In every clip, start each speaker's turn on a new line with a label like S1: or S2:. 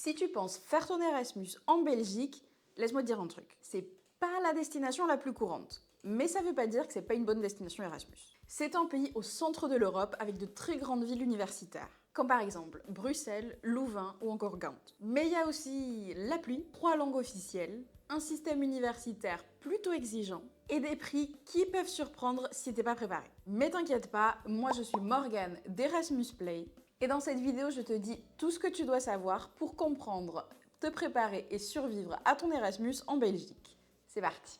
S1: Si tu penses faire ton Erasmus en Belgique, laisse-moi te dire un truc. C'est pas la destination la plus courante. Mais ça veut pas dire que c'est pas une bonne destination Erasmus. C'est un pays au centre de l'Europe avec de très grandes villes universitaires. Comme par exemple Bruxelles, Louvain ou encore Gand. Mais il y a aussi la pluie, 3 langues officielles, un système universitaire plutôt exigeant et des prix qui peuvent surprendre si t'es pas préparé. Mais t'inquiète pas, moi je suis Morgane d'Erasmus Play et dans cette vidéo je te dis tout ce que tu dois savoir pour comprendre, te préparer et survivre à ton Erasmus en Belgique. C'est parti!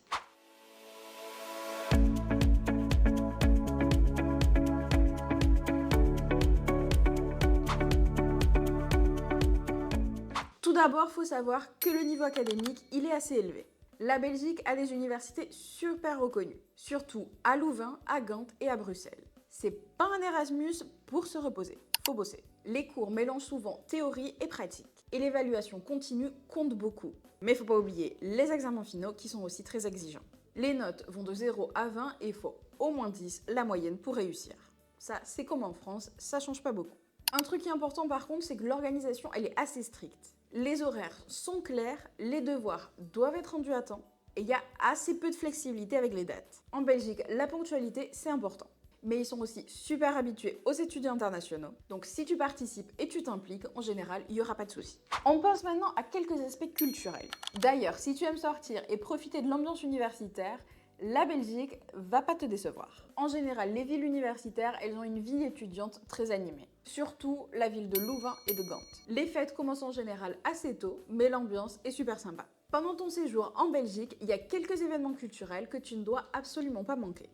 S1: Tout d'abord, il faut savoir que le niveau académique, il est assez élevé. La Belgique a des universités super reconnues, surtout à Louvain, à Gand et à Bruxelles. C'est pas un Erasmus pour se reposer, faut bosser. Les cours mélangent souvent théorie et pratique, et l'évaluation continue compte beaucoup. Mais faut pas oublier les examens finaux qui sont aussi très exigeants. Les notes vont de 0 à 20 et il faut au moins 10 la moyenne pour réussir. Ça, c'est comme en France, ça change pas beaucoup. Un truc qui est important par contre, c'est que l'organisation, elle est assez stricte. Les horaires sont clairs, les devoirs doivent être rendus à temps et il y a assez peu de flexibilité avec les dates. En Belgique, la ponctualité, c'est important. Mais ils sont aussi super habitués aux étudiants internationaux. Donc si tu participes et tu t'impliques, en général, il n'y aura pas de souci. On pense maintenant à quelques aspects culturels. D'ailleurs, si tu aimes sortir et profiter de l'ambiance universitaire, la Belgique va pas te décevoir. En général, les villes universitaires, elles ont une vie étudiante très animée. Surtout la ville de Louvain et de Gand. Les fêtes commencent en général assez tôt, mais l'ambiance est super sympa. Pendant ton séjour en Belgique, il y a quelques événements culturels que tu ne dois absolument pas manquer.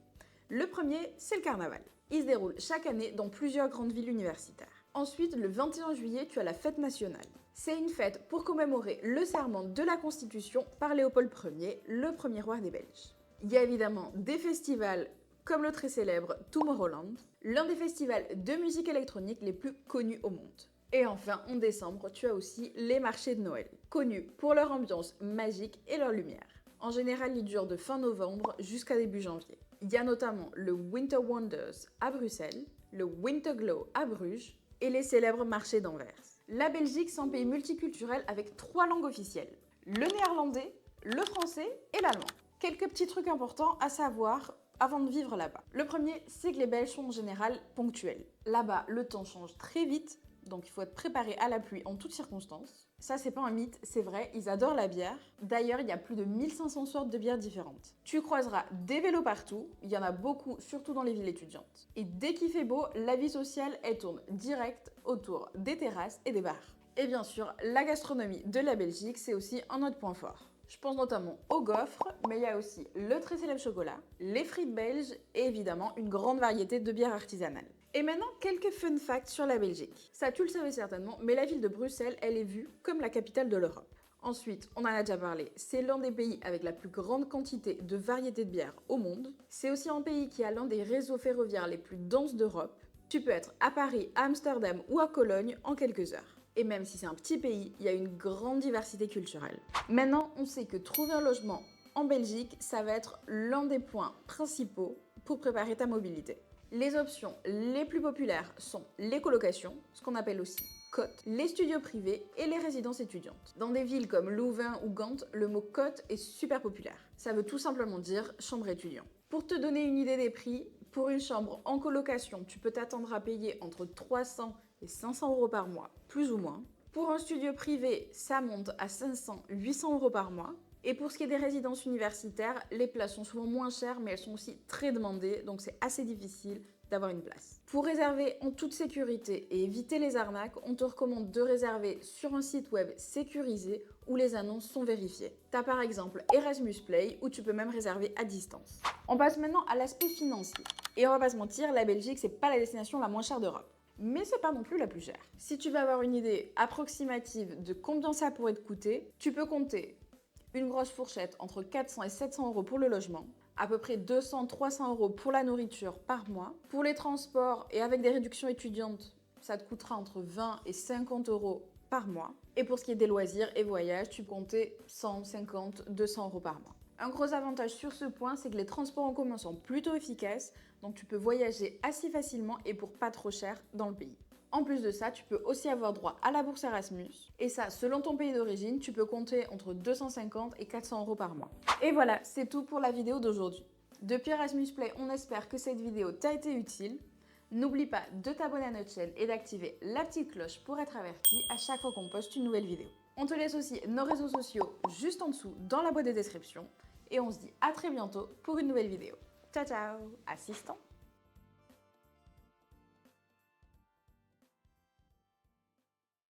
S1: Le premier, c'est le carnaval. Il se déroule chaque année dans plusieurs grandes villes universitaires. Ensuite, le 21 juillet, tu as la fête nationale. C'est une fête pour commémorer le serment de la Constitution par Léopold Ier, le premier roi des Belges. Il y a évidemment des festivals comme le très célèbre Tomorrowland, l'un des festivals de musique électronique les plus connus au monde. Et enfin, en décembre, tu as aussi les marchés de Noël, connus pour leur ambiance magique et leur lumière. En général, ils durent de fin novembre jusqu'à début janvier. Il y a notamment le Winter Wonders à Bruxelles, le Winter Glow à Bruges et les célèbres marchés d'Anvers. La Belgique, c'est un pays multiculturel avec 3 langues officielles, le néerlandais, le français et l'allemand. Quelques petits trucs importants à savoir avant de vivre là-bas. Le premier, c'est que les Belges sont en général ponctuels. Là-bas, le temps change très vite, donc il faut être préparé à la pluie en toutes circonstances. Ça, c'est pas un mythe, c'est vrai, ils adorent la bière. D'ailleurs, il y a plus de 1500 sortes de bières différentes. Tu croiseras des vélos partout, il y en a beaucoup, surtout dans les villes étudiantes. Et dès qu'il fait beau, la vie sociale, elle tourne direct autour des terrasses et des bars. Et bien sûr, la gastronomie de la Belgique, c'est aussi un autre point fort. Je pense notamment aux gaufres, mais il y a aussi le très célèbre chocolat, les frites belges et évidemment une grande variété de bières artisanales. Et maintenant, quelques fun facts sur la Belgique. Ça, tu le savais certainement, mais la ville de Bruxelles, elle est vue comme la capitale de l'Europe. Ensuite, on en a déjà parlé, c'est l'un des pays avec la plus grande quantité de variétés de bières au monde. C'est aussi un pays qui a l'un des réseaux ferroviaires les plus denses d'Europe. Tu peux être à Paris, à Amsterdam ou à Cologne en quelques heures. Et même si c'est un petit pays, il y a une grande diversité culturelle. Maintenant, on sait que trouver un logement en Belgique, ça va être l'un des points principaux pour préparer ta mobilité. Les options les plus populaires sont les colocations, ce qu'on appelle aussi cotes, les studios privés et les résidences étudiantes. Dans des villes comme Louvain ou Gand, le mot cote est super populaire. Ça veut tout simplement dire chambre étudiant. Pour te donner une idée des prix, pour une chambre en colocation, tu peux t'attendre à payer entre 300 et 500 € par mois, plus ou moins. Pour un studio privé, ça monte à 500-800 € par mois. Et pour ce qui est des résidences universitaires, les places sont souvent moins chères, mais elles sont aussi très demandées, donc c'est assez difficile d'avoir une place. Pour réserver en toute sécurité et éviter les arnaques, on te recommande de réserver sur un site web sécurisé où les annonces sont vérifiées. T'as par exemple Erasmus Play, où tu peux même réserver à distance. On passe maintenant à l'aspect financier. Et on va pas se mentir, la Belgique, c'est pas la destination la moins chère d'Europe. Mais c'est pas non plus la plus chère. Si tu veux avoir une idée approximative de combien ça pourrait te coûter, tu peux compter une grosse fourchette entre 400 et 700 € pour le logement, à peu près 200-300 € pour la nourriture par mois. Pour les transports et avec des réductions étudiantes, ça te coûtera entre 20 et 50 € par mois. Et pour ce qui est des loisirs et voyages, tu peux compter 150-200 € par mois. Un gros avantage sur ce point, c'est que les transports en commun sont plutôt efficaces, donc tu peux voyager assez facilement et pour pas trop cher dans le pays. En plus de ça, tu peux aussi avoir droit à la bourse Erasmus. Et ça, selon ton pays d'origine, tu peux compter entre 250 et 400 € par mois. Et voilà, c'est tout pour la vidéo d'aujourd'hui. Depuis Erasmus Play, on espère que cette vidéo t'a été utile. N'oublie pas de t'abonner à notre chaîne et d'activer la petite cloche pour être averti à chaque fois qu'on poste une nouvelle vidéo. On te laisse aussi nos réseaux sociaux juste en dessous dans la boîte de description. Et on se dit à très bientôt pour une nouvelle vidéo. Ciao ciao, assistant!